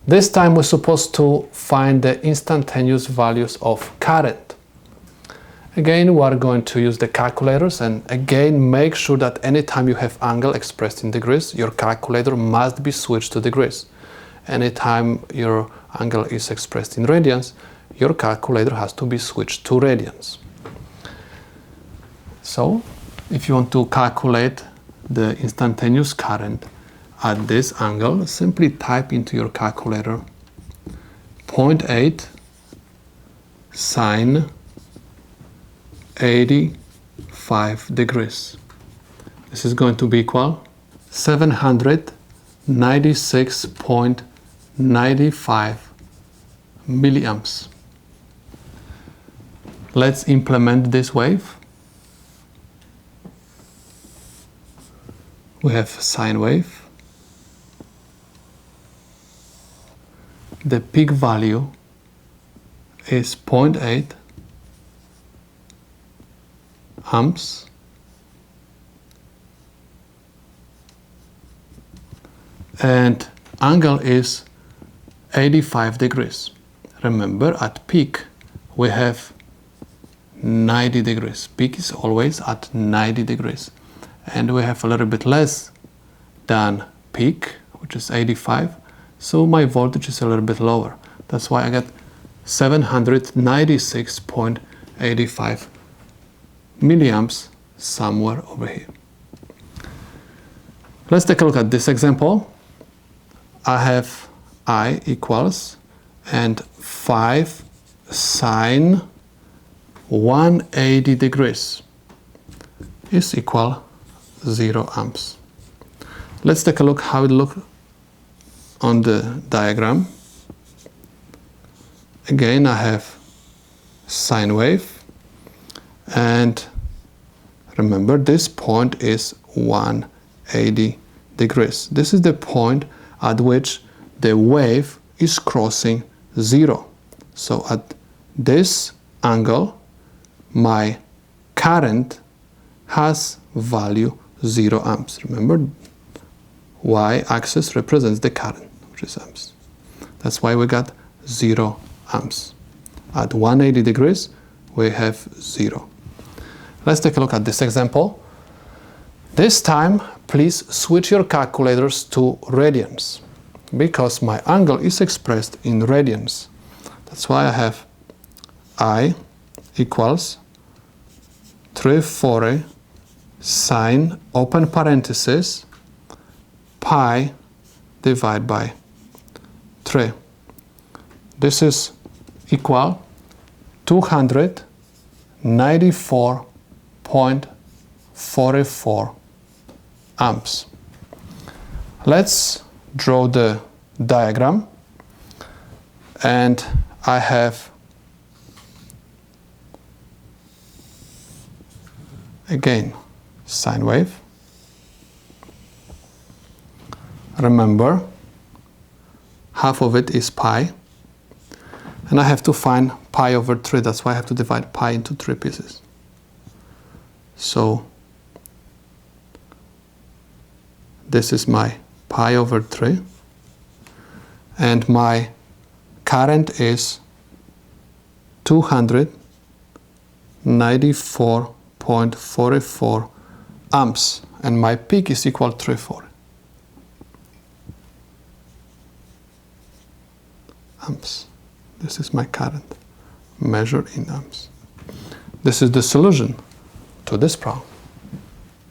This time we're supposed to find the instantaneous values of current. Again, we are going to use the calculators, and again make sure that anytime you have angle expressed in degrees, your calculator must be switched to degrees. Anytime your angle is expressed in radians, your calculator has to be switched to radians. So, if you want to calculate the instantaneous current at this angle, simply type into your calculator 0.8 sine 85 degrees. This is going to be equal 796.95 milliamps. Let's implement this wave. We have sine wave. The peak value is 0.8 amps. And angle is 85 degrees. Remember, at peak we have 90 degrees. Peak is always at 90 degrees. And we have a little bit less than peak, which is 85. So my voltage is a little bit lower. That's why I get 796.85 milliamps somewhere over here. Let's take a look at this example. I have I equals and 5 sine 180 degrees is equal 0 amps. Let's take a look how it looks on the diagram. Again, I have sine wave, and remember this point is 180 degrees. This is the point at which the wave is crossing 0. So at this angle, my current has value 0 amps. Remember, y-axis represents the current, which is amps. That's why we got 0 amps. At 180 degrees, we have 0. Let's take a look at this example. This time, please switch your calculators to radians, because my angle is expressed in radians. That's why I have I equals 340 sine, open parenthesis, pi divided by 3. This is equal 294.44 amps. Let's draw the diagram, and I have again sine wave. Remember, half of it is pi, and I have to find pi over 3. That's why I have to divide pi into 3 pieces. So this is my pi over 3, and my current is 294.44 amps, and my peak is equal to 340 amps. This is my current measured in amps. This is the solution to this problem.